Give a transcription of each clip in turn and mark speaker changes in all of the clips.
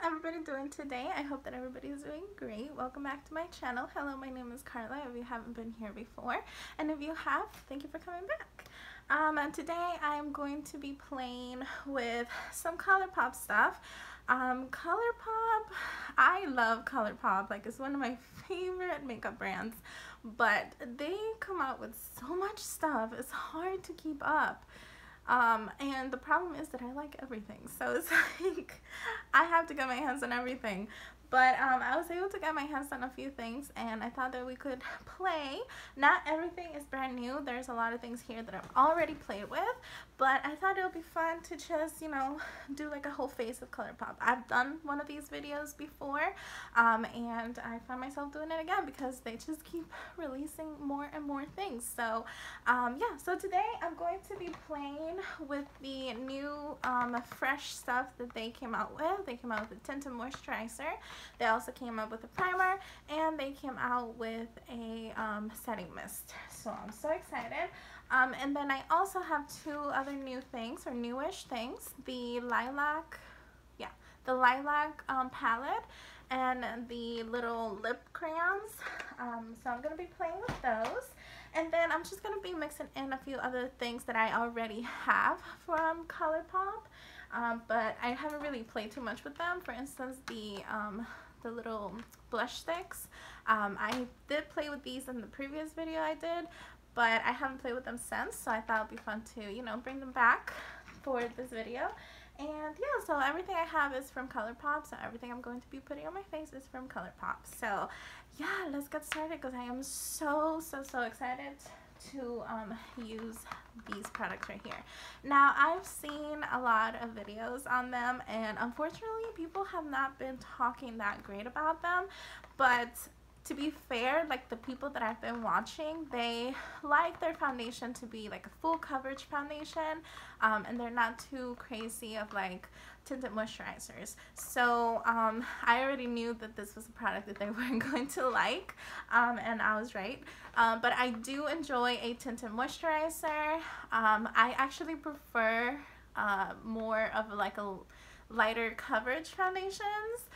Speaker 1: everybody doing today? I hope that everybody is doing great. Welcome back to my channel. Hello, my name is Carla if you haven't been here before, and if you have, thank you for coming back. And today I am going to be playing with some Colourpop stuff. Colourpop, I love Colourpop, like it's one of my favorite makeup brands, but they come out with so much stuff, it's hard to keep up. And the problem is that I like everything, so it's like I have to get my hands on everything. But I was able to get my hands on a few things, and I thought that we could play. Not everything is brand new. There's a lot of things here that I've already played with, but I thought it would be fun to just, you know, do like a whole face of Colourpop. I've done one of these videos before, and I find myself doing it again because they just keep releasing more and more things. So yeah, so today I'm going to be playing with the new fresh stuff that they came out with. They came out with a tinted moisturizer. They also came out with a primer, and they came out with a setting mist. So I'm so excited. And then I also have two other new things, or newish things. The lilac palette and the little lip crayons. So I'm going to be playing with those. And then I'm just going to be mixing in a few other things that I already have from Colourpop. But I haven't really played too much with them. For instance, the little blush sticks. I did play with these in the previous video I did, but I haven't played with them since, so I thought it would be fun to, you know, bring them back for this video. And yeah, so everything I have is from Colourpop, so everything I'm going to be putting on my face is from Colourpop. So yeah, let's get started because I am so excited to use these products right here. Now, I've seen a lot of videos on them, and unfortunately people have not been talking that great about them, but to be fair, like the people that I've been watching, they like their foundation to be like a full coverage foundation, and they're not too crazy of like tinted moisturizers. So I already knew that this was a product that they weren't going to like, and I was right. But I do enjoy a tinted moisturizer. I actually prefer more of like a lighter coverage foundations.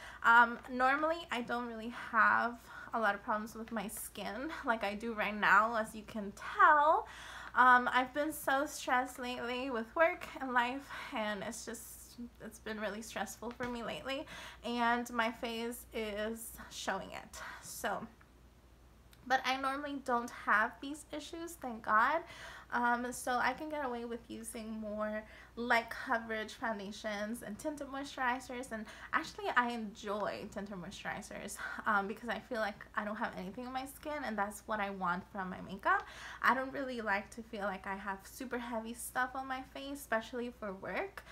Speaker 1: Normally I don't really have a lot of problems with my skin like I do right now, as you can tell. I've been so stressed lately with work and life, and it's been really stressful for me lately, and my face is showing it. So but I normally don't have these issues, thank God. So I can get away with using more light coverage foundations and tinted moisturizers, and actually I enjoy tinted moisturizers because I feel like I don't have anything on my skin, and that's what I want from my makeup. I don't really like to feel like I have super heavy stuff on my face, especially for work.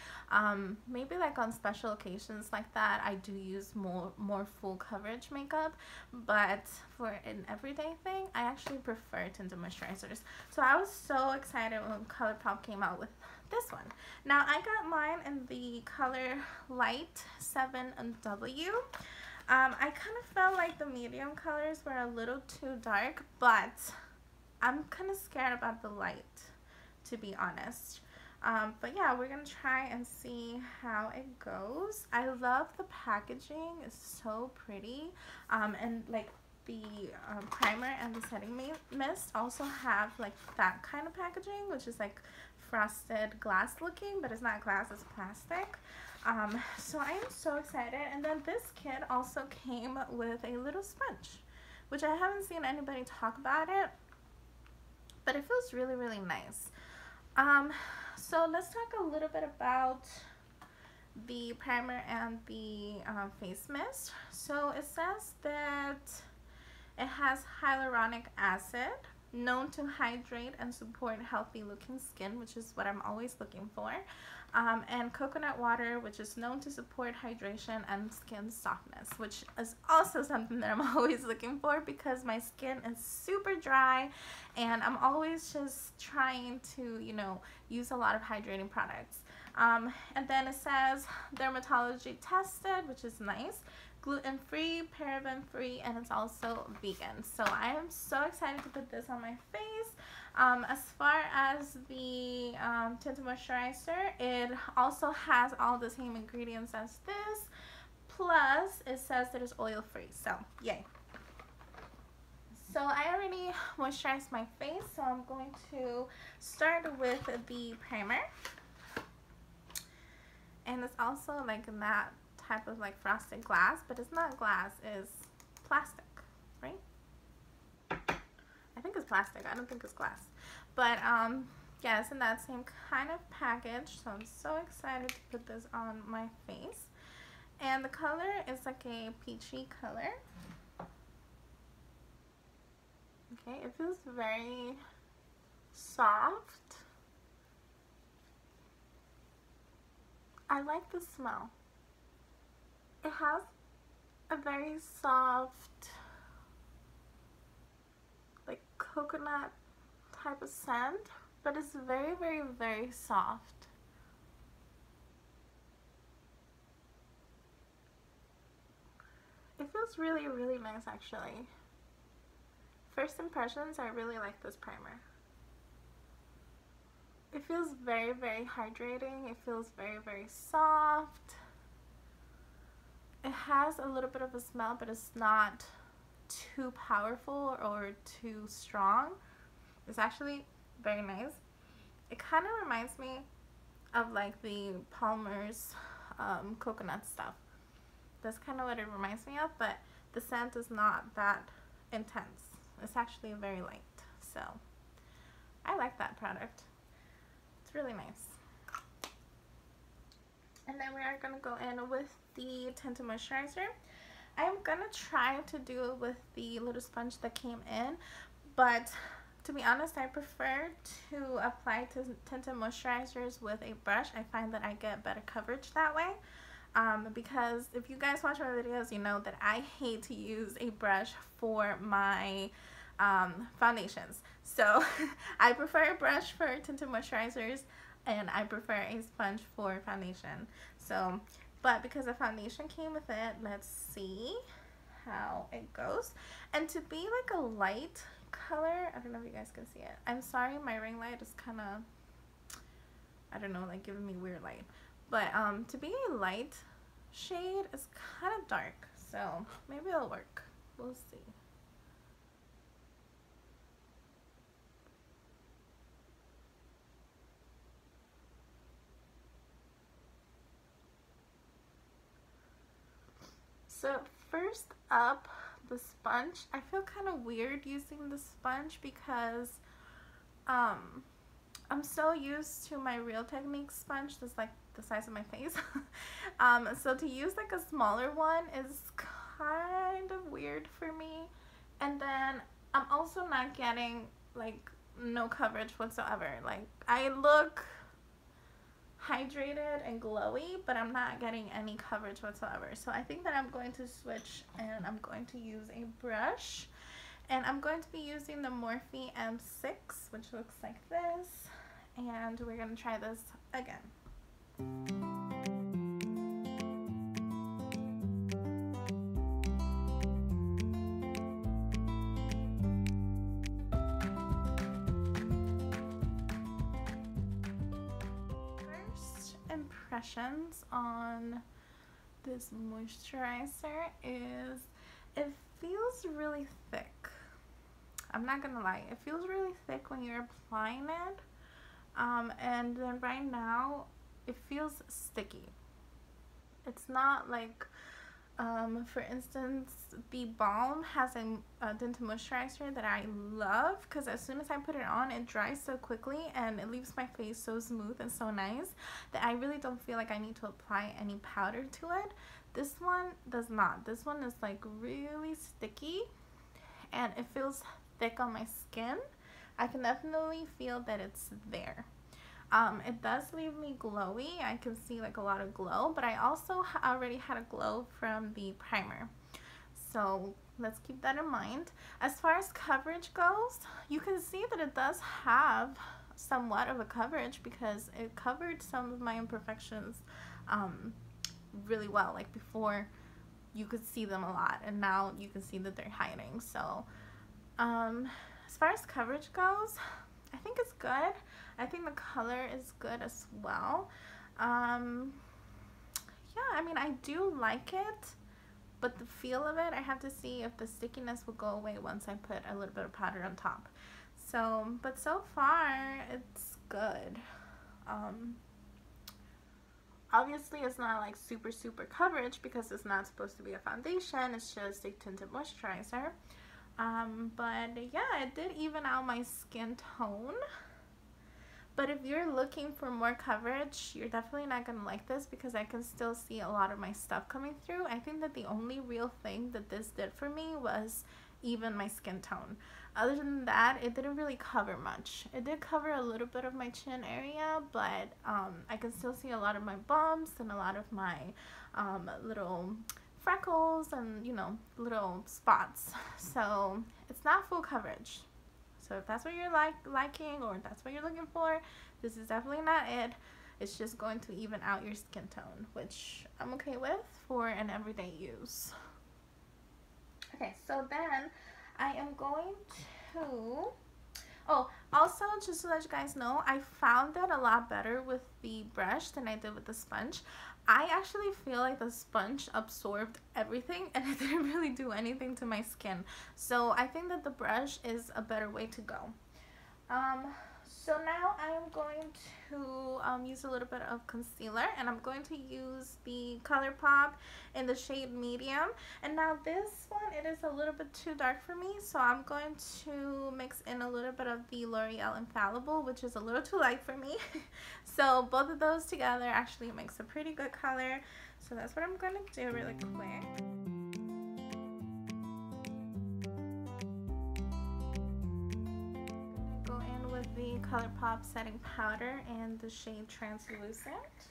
Speaker 1: Maybe like on special occasions like that I do use more full coverage makeup, but for an everyday thing I actually prefer tinted moisturizers. So I was so excited when Colourpop came out with this one. Now I got mine in the color Light 7W. I kind of felt like the medium colors were a little too dark, but I'm kind of scared about the light, to be honest. But yeah, we're gonna try and see how it goes. I love the packaging, it's so pretty, and like the primer and the setting mist also have like that kind of packaging, which is like frosted glass looking, but it's not glass, it's plastic. So I am so excited. And then this kit also came with a little sponge, which I haven't seen anybody talk about it, but it feels really nice. So let's talk a little bit about the primer and the face mist. So it says that it has hyaluronic acid, known to hydrate and support healthy looking skin, which is what I'm always looking for, and coconut water, which is known to support hydration and skin softness, which is also something that I'm always looking for because my skin is super dry, and I'm always just trying to, you know, use a lot of hydrating products. And then it says dermatology tested, which is nice, gluten-free, paraben-free, and it's also vegan. So I am so excited to put this on my face. As far as the tinted moisturizer, it also has all the same ingredients as this, plus it says that it's oil free, so yay. So I already moisturized my face, so I'm going to start with the primer. And it's also like that type of like frosted glass, but it's not glass, it's plastic, right? I think it's plastic, I don't think it's glass. But yeah, it's in that same kind of package, so I'm so excited to put this on my face. And the color is like a peachy color. Okay, it feels very soft. I like the smell. It has a very soft, like coconut type of scent, but it's very, very, very soft. It feels really, really nice actually. First impressions, I really like this primer. It feels very, very hydrating. It feels very, very soft. It has a little bit of a smell, but it's not too powerful or too strong. It's actually very nice. It kind of reminds me of like the Palmer's coconut stuff. That's kind of what it reminds me of, but the scent is not that intense. It's actually very light, so I like that product. It's really nice. And then we are going to go in with the tinted moisturizer. I'm going to try to do it with the little sponge that came in, but to be honest, I prefer to apply tinted moisturizers with a brush. I find that I get better coverage that way. Because if you guys watch my videos, you know that I hate to use a brush for my foundations. So I prefer a brush for tinted moisturizers, and I prefer a sponge for foundation. So, but because the foundation came with it, let's see how it goes. And to be like a light color, I don't know if you guys can see it. I'm sorry, my ring light is kind of, I don't know, like giving me weird light. But to be a light shade is kind of dark, so maybe it'll work. We'll see. So first up, the sponge. I feel kind of weird using the sponge because I'm so used to my Real Technique sponge that's like the size of my face. So to use like a smaller one is kind of weird for me. And then I'm also not getting like no coverage whatsoever. Like I look hydrated and glowy, but I'm not getting any coverage whatsoever. So I think that I'm going to switch and I'm going to use a brush. And I'm going to be using the Morphe M6, which looks like this. And we're going to try this again. First impressions on this moisturizer is it feels really thick. I'm not gonna lie, it feels really thick when you're applying it. And then right now it feels sticky. It's not like for instance, the balm has a tinted moisturizer that I love because as soon as I put it on, it dries so quickly and it leaves my face so smooth and so nice that I really don't feel like I need to apply any powder to it. This one does not. This one is like really sticky and it feels thick on my skin. I can definitely feel that it's there. It does leave me glowy. I can see like a lot of glow, but I also already had a glow from the primer. So let's keep that in mind. As far as coverage goes, you can see that it does have somewhat of a coverage because it covered some of my imperfections really well. Like before you could see them a lot and now you can see that they're hiding. So as far as coverage goes, I think it's good. I think the color is good as well. yeah, I mean, I do like it, but the feel of it, I have to see if the stickiness will go away once I put a little bit of powder on top. So, but so far, it's good. Obviously, it's not like super coverage because it's not supposed to be a foundation. It's just a tinted moisturizer. But yeah, it did even out my skin tone. But if you're looking for more coverage, you're definitely not going to like this because I can still see a lot of my stuff coming through. I think that the only real thing that this did for me was even my skin tone. Other than that, it didn't really cover much. It did cover a little bit of my chin area, but I can still see a lot of my bumps and a lot of my little freckles and, you know, little spots. So it's not full coverage. So if that's what you're liking or if that's what you're looking for, this is definitely not it. It's just going to even out your skin tone, which I'm okay with for an everyday use. Okay, so then I am going to, oh, also just to let you guys know, I found it a lot better with the brush than I did with the sponge. I actually feel like the sponge absorbed everything and it didn't really do anything to my skin. So I think that the brush is a better way to go. So now I am going to use a little bit of concealer, and I'm going to use the Colourpop in the shade medium. And now this one, it is a little bit too dark for me, so I'm going to mix in a little bit of the L'Oreal Infallible, which is a little too light for me. So both of those together actually makes a pretty good color. So that's what I'm going to do really quick. The Colourpop setting powder in the shade Translucent.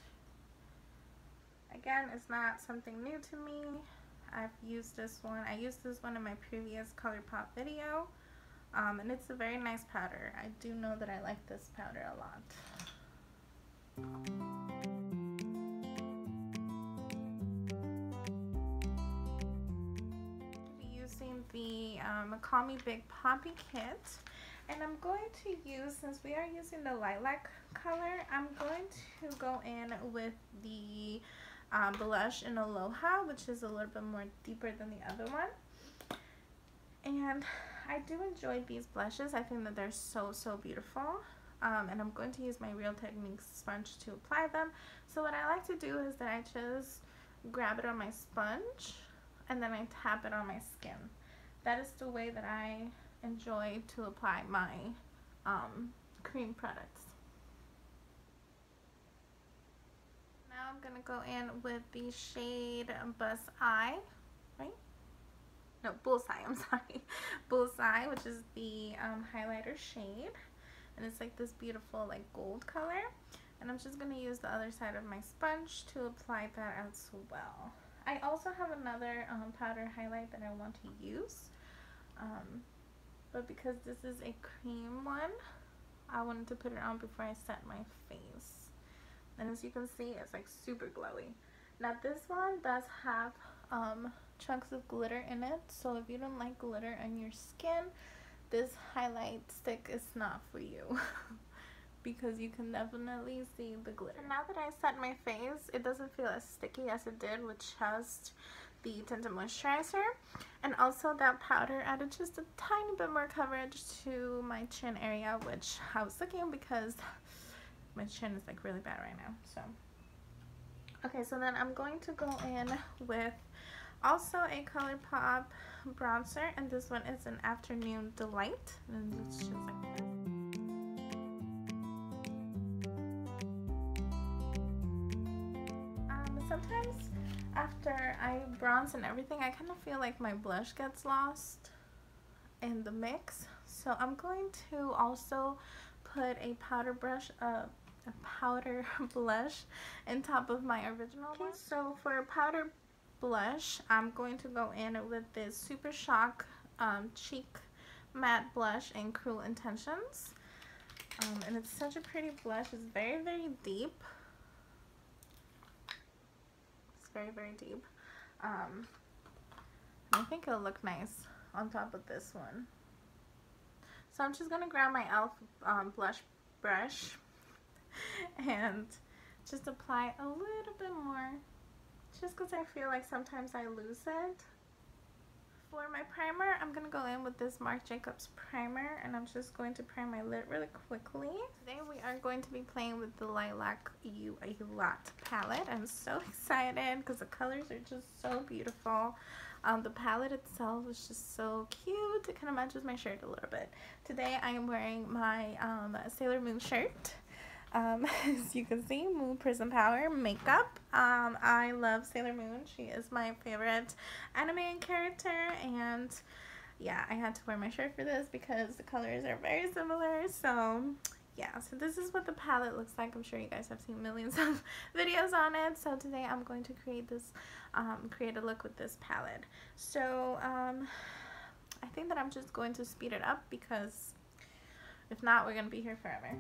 Speaker 1: Again, it's not something new to me. I've used this one. I used this one in my previous Colourpop video, and it's a very nice powder. I do know that I like this powder a lot. I'll be using the Call Me Big Poppy kit. And I'm going to use, since we are using the lilac color, I'm going to go in with the blush in Aloha, which is a little bit more deeper than the other one. And I do enjoy these blushes. I think that they're so beautiful. And I'm going to use my Real Techniques sponge to apply them. So what I like to do is that I just grab it on my sponge and then I tap it on my skin. That is the way that I enjoy to apply my cream products. Now I'm gonna go in with the shade Bullseye, right? No, Bullseye, I'm sorry. Bullseye, which is the highlighter shade. And it's like this beautiful like gold color. And I'm just gonna use the other side of my sponge to apply that as well. I also have another powder highlight that I want to use. But because this is a cream one, I wanted to put it on before I set my face. And as you can see, it's like super glowy. Now this one does have chunks of glitter in it, so if you don't like glitter on your skin, this highlight stick is not for you. Because you can definitely see the glitter. And now that I set my face, it doesn't feel as sticky as it did with just the tinted moisturizer. And also that powder added just a tiny bit more coverage to my chin area, which I was looking because my chin is like really bad right now. So okay, so then I'm going to go in with also a Colourpop bronzer, and this one is an Afternoon Delight, and it's just like this. Sometimes after I bronze and everything, I kind of feel like my blush gets lost in the mix. So I'm going to also put a powder blush on top of my original one. So for powder blush, I'm going to go in with this Super Shock Cheek Matte Blush in Cruel Intentions. And it's such a pretty blush. It's very deep. Very deep. I think it'll look nice on top of this one. So I'm just gonna grab my e.l.f. Blush brush and just apply a little bit more just because I feel like sometimes I lose it. For my primer, I'm going to go in with this Marc Jacobs primer, and I'm just going to prime my lid really quickly. Today we are going to be playing with the Lilac You A Lot palette. I'm so excited because the colors are just so beautiful. The palette itself is just so cute. It kind of matches my shirt a little bit. Today I am wearing my Sailor Moon shirt. As you can see, Moon Prism Power makeup. I love Sailor Moon. She is my favorite anime character, and yeah, I had to wear my shirt for this because the colors are very similar. So yeah, so this is what the palette looks like. I'm sure you guys have seen millions of videos on it. So today I'm going to create this, create a look with this palette. So I think that I'm just going to speed it up because if not, we're gonna be here forever.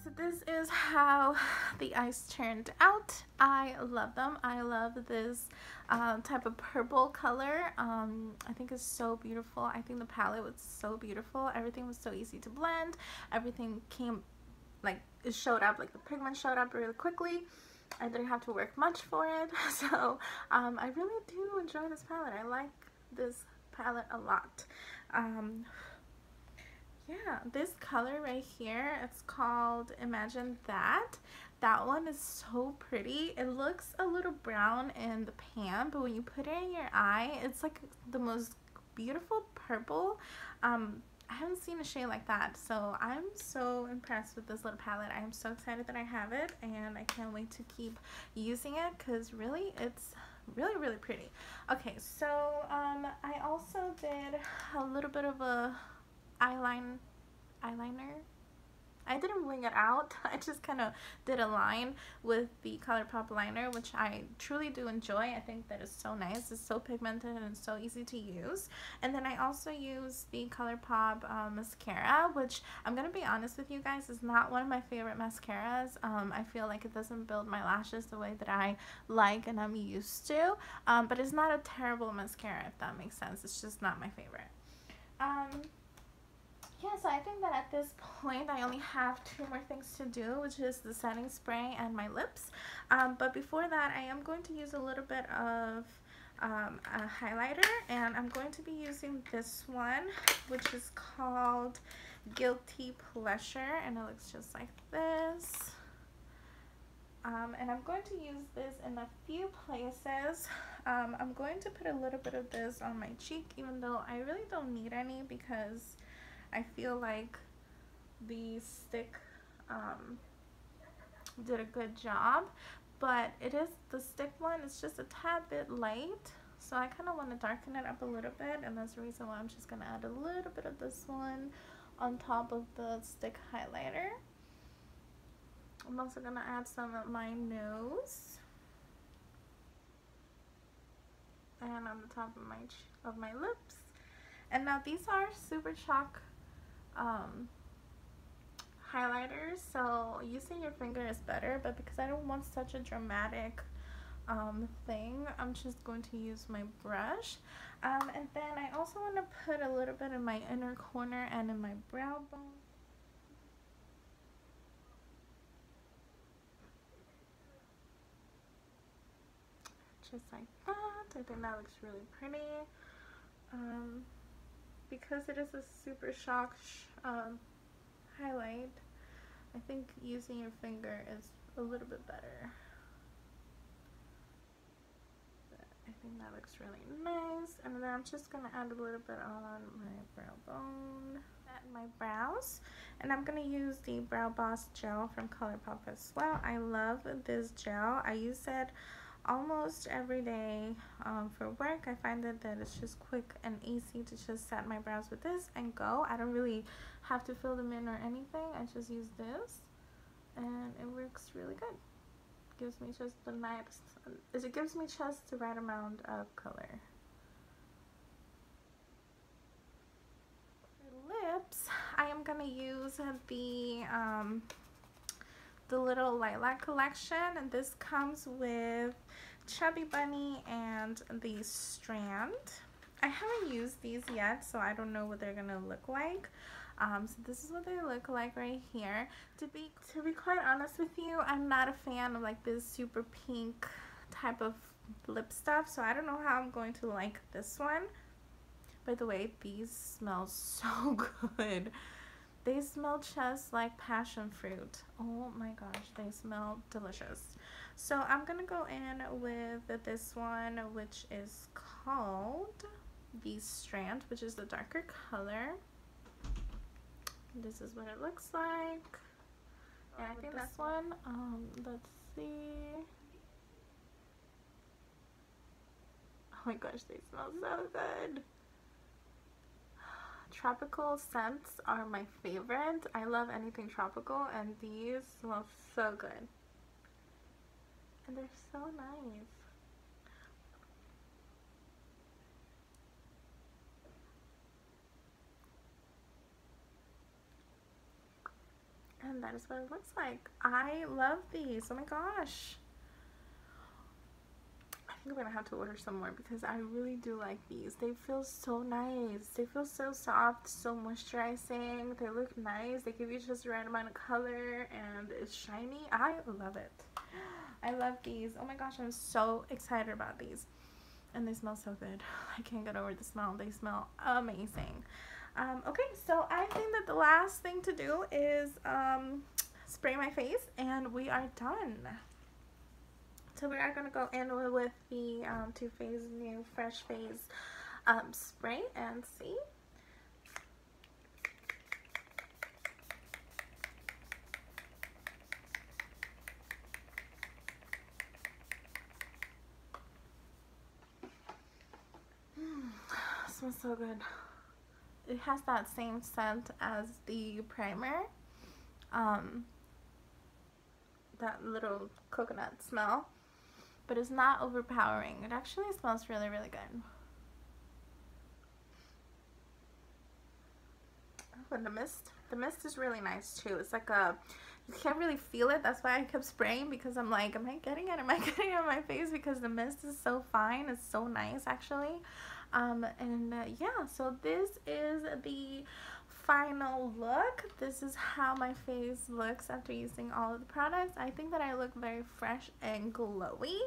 Speaker 1: So this is how the eyes turned out. I love them. I love this type of purple color. I think it's so beautiful. I think the palette was so beautiful. Everything was so easy to blend. Everything came, like, it showed up, like the pigment showed up really quickly. I didn't have to work much for it. So I really do enjoy this palette. I like this palette a lot. Yeah, this color right here, it's called Imagine That. That one is so pretty. It looks a little brown in the pan, but when you put it in your eye, it's like the most beautiful purple. I haven't seen a shade like that, so I'm so impressed with this little palette. I am so excited that I have it, and I can't wait to keep using it because really it's really pretty. Okay, so I also did a little bit of a eyeliner. I didn't wing it out. I just kind of did a line with the Colourpop liner, which I truly do enjoy. I think that is so nice. It's so pigmented and so easy to use. And then I also use the Colourpop mascara, which I'm going to be honest with you guys, is not one of my favorite mascaras. I feel like it doesn't build my lashes the way that I like and I'm used to. But it's not a terrible mascara, if that makes sense. It's just not my favorite. so I think that at this point I only have two more things to do, which is the setting spray and my lips. But before that, I am going to use a little bit of a highlighter, and I'm going to be using this one, which is called Guilty Pleasure, and it looks just like this. And I'm going to use this in a few places. I'm going to put a little bit of this on my cheek, even though I really don't need any, because I feel like the stick did a good job. But it is, the stick one is just a tad bit light, so I kind of want to darken it up a little bit, and that's the reason why I'm just going to add a little bit of this one on top of the stick highlighter. I'm also going to add some of my nose and on the top of my lips. And now these are Super Chalk highlighters, so using your finger is better, but because I don't want such a dramatic thing, I'm just going to use my brush. And then I also want to put a little bit in my inner corner and in my brow bone. Just like that. I think that looks really pretty. Because it is a Super Shock highlight, I think using your finger is a little bit better. But I think that looks really nice. And then I'm just going to add a little bit on my brow bone and my brows. And I'm going to use the Brow Boss gel from Colourpop as well. I love this gel. I use it almost every day for work. I find that it's just quick and easy to just set my brows with this and go. I don't really have to fill them in or anything. I just use this and it works really good. Gives me just the nice, it gives me just the right amount of color. For lips, I am gonna use the little lilac collection, and this comes with Chubby Bunny and the Strand. I haven't used these yet, so I don't know what they're gonna look like. So this is what they look like right here. To be quite honest with you, I'm not a fan of like this super pink type of lip stuff, so I don't know how I'm going to like this one. By the way, these smell so good. They smell just like passion fruit. Oh my gosh, they smell delicious. So I'm gonna go in with this one, which is called the Strand, which is the darker color. This is what it looks like. And I think this one, let's see. Oh my gosh, they smell so good. Tropical scents are my favorite. I love anything tropical, and these smell so good. And they're so nice. And that is what it looks like. I love these. Oh my gosh. I think I'm gonna have to order some more because I really do like these. They feel so nice. They feel so soft, so moisturizing. They look nice. They give you just the right amount of color, and it's shiny. I love it. I love these. Oh my gosh, I'm so excited about these. And they smell so good. I can't get over the smell. They smell amazing. Okay, so I think that the last thing to do is spray my face, and we are done. So we are going to go in with the Too Faced new Fresh Face spray and see. Smells so good. It has that same scent as the primer. That little coconut smell. But it's not overpowering. It actually smells really, really good. Oh, and the mist is really nice too. It's like you can't really feel it. That's why I kept spraying, because I'm like, am I getting it? Am I getting it on my face? Because the mist is so fine. It's so nice actually. Yeah, so this is the final look. This is how my face looks after using all of the products. I think that I look very fresh and glowy,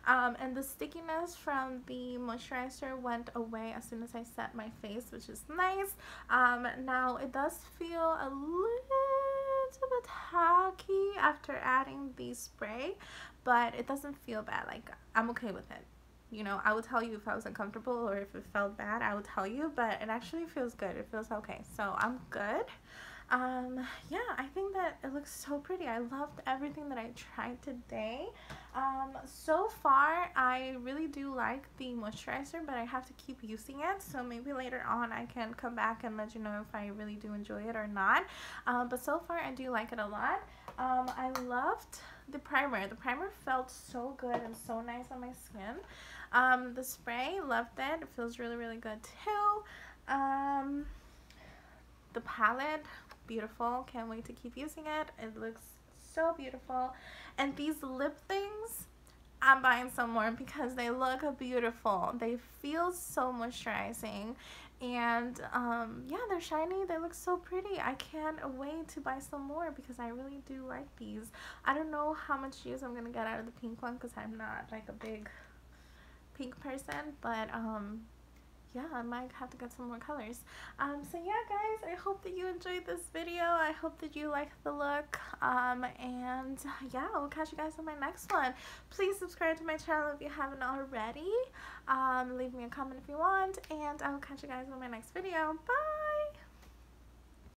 Speaker 1: and the stickiness from the moisturizer went away as soon as I set my face, which is nice. Now it does feel a little bit tacky after adding the spray, but it doesn't feel bad. Like, I'm okay with it. You know, I would tell you if I was uncomfortable or if it felt bad, I would tell you, but it actually feels good. It feels okay, so I'm good. Yeah, I think that it looks so pretty. I loved everything that I tried today. So far, I really do like the moisturizer, but I have to keep using it, so maybe later on I can come back and let you know if I really do enjoy it or not. But so far, I do like it a lot. I loved the primer. The primer felt so good and so nice on my skin. The spray, loved it. It feels really, really good too. The palette, beautiful. Can't wait to keep using it. It looks so beautiful. And these lip things, I'm buying some more because they look beautiful. They feel so moisturizing. And yeah, they're shiny. They look so pretty. I can't wait to buy some more because I really do like these. I don't know how much use I'm gonna get out of the pink one because I'm not like a big pink person, but yeah, I might have to get some more colors. So yeah, guys, I hope that you enjoyed this video. I hope that you like the look, and yeah, I will catch you guys on my next one. Please subscribe to my channel if you haven't already. Leave me a comment if you want, and I will catch you guys on my next video. Bye.